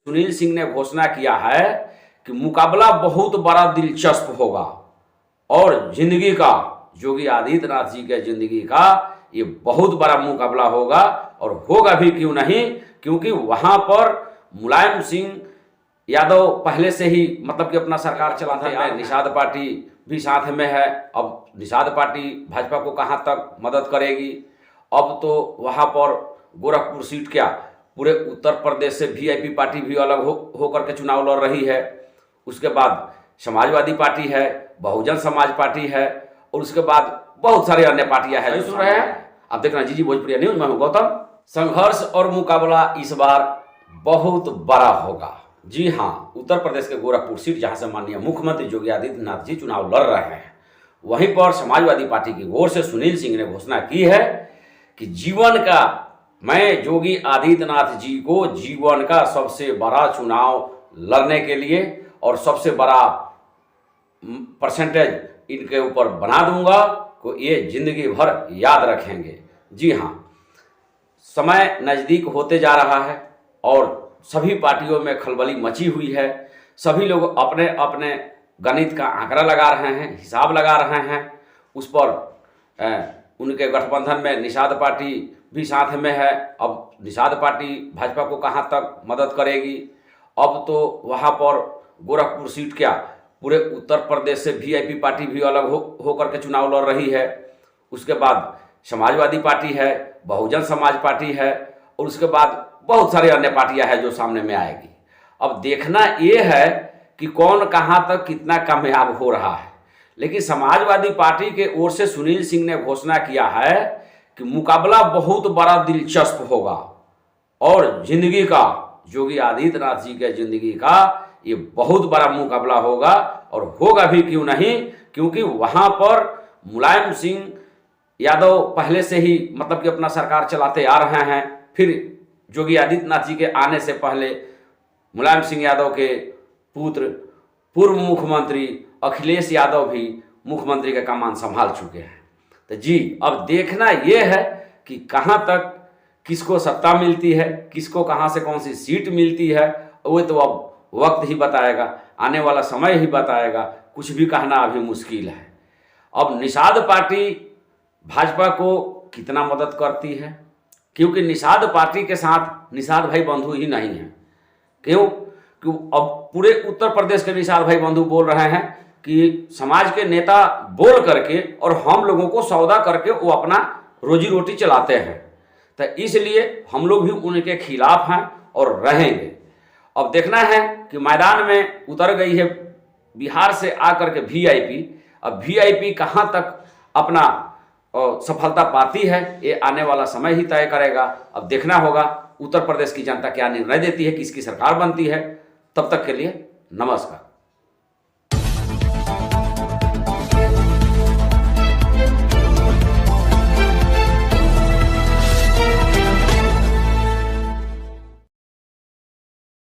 सुनील सिंह ने घोषणा किया है कि मुकाबला बहुत बड़ा दिलचस्प होगा और जिंदगी का, योगी आदित्यनाथ जी के जिंदगी का ये बहुत बड़ा मुकाबला होगा। और होगा भी क्यों नहीं, क्योंकि वहां पर मुलायम सिंह यादव पहले से ही मतलब कि अपना सरकार चलाते हैं। निषाद पार्टी भी साथ में है। अब निषाद पार्टी भाजपा को कहां तक मदद करेगी। अब तो वहां पर गोरखपुर सीट क्या, पूरे उत्तर प्रदेश से वीआईपी पार्टी भी अलग होकर के चुनाव लड़ रही है। उसके बाद समाजवादी पार्टी है, बहुजन समाज पार्टी है और उसके बाद बहुत सारे अन्य पार्टियां हैं जो सुन रहे हैं। अब देखना जी भोजपुरिया न्यूज, मैं हूं गौतम। संघर्ष और मुकाबला इस बार बहुत बड़ा होगा। जी हाँ, उत्तर प्रदेश के गोरखपुर सीट जहां से माननीय मुख्यमंत्री योगी आदित्यनाथ जी चुनाव लड़ रहे हैं, वहीं पर समाजवादी पार्टी की ओर से सुनील सिंह ने घोषणा की है कि जीवन का, मैं योगी आदित्यनाथ जी को जीवन का सबसे बड़ा चुनाव लड़ने के लिए और सबसे बड़ा परसेंटेज इनके ऊपर बना दूंगा को ये जिंदगी भर याद रखेंगे। जी हाँ, समय नज़दीक होते जा रहा है और सभी पार्टियों में खलबली मची हुई है। सभी लोग अपने अपने गणित का आंकड़ा लगा रहे हैं, हिसाब लगा रहे हैं। उस पर उनके गठबंधन में निषाद पार्टी भी साथ में है। अब निषाद पार्टी भाजपा को कहां तक मदद करेगी। अब तो वहां पर गोरखपुर सीट क्या, पूरे उत्तर प्रदेश से वीआईपी पार्टी भी अलग होकर के चुनाव लड़ रही है। उसके बाद समाजवादी पार्टी है, बहुजन समाज पार्टी है और उसके बाद बहुत सारी अन्य पार्टियां हैं जो सामने में आएगी। अब देखना ये है कि कौन कहां तक कितना कामयाब हो रहा है। लेकिन समाजवादी पार्टी के ओर से सुनील सिंह ने घोषणा किया है कि मुकाबला बहुत बड़ा दिलचस्प होगा और जिंदगी का, योगी आदित्यनाथ जी के जिंदगी का ये बहुत बड़ा मुकाबला होगा। और होगा भी क्यों नहीं, क्योंकि वहां पर मुलायम सिंह यादव पहले से ही मतलब कि अपना सरकार चलाते आ रहे हैं। फिर योगी आदित्यनाथ जी के आने से पहले मुलायम सिंह यादव के पुत्र पूर्व मुख्यमंत्री अखिलेश यादव भी मुख्यमंत्री का कमान संभाल चुके हैं। तो जी अब देखना यह है कि कहां तक किसको सत्ता मिलती है, किसको कहां से कौन सी सीट मिलती है, वो तो अब वक्त ही बताएगा, आने वाला समय ही बताएगा। कुछ भी कहना अभी मुश्किल है। अब निषाद पार्टी भाजपा को कितना मदद करती है, क्योंकि निषाद पार्टी के साथ निषाद भाई बंधु ही नहीं है। क्यों? अब पूरे उत्तर प्रदेश के निषाद भाई बंधु बोल रहे हैं कि समाज के नेता बोल करके और हम लोगों को सौदा करके वो अपना रोजी रोटी चलाते हैं, तो इसलिए हम लोग भी उनके खिलाफ हैं और रहेंगे। अब देखना है कि मैदान में उतर गई है बिहार से आकर के वीआईपी। अब वीआईपी कहां तक अपना सफलता पाती है ये आने वाला समय ही तय करेगा। अब देखना होगा उत्तर प्रदेश की जनता क्या निर्णय देती है, किसकी सरकार बनती है। तब तक के लिए नमस्कार।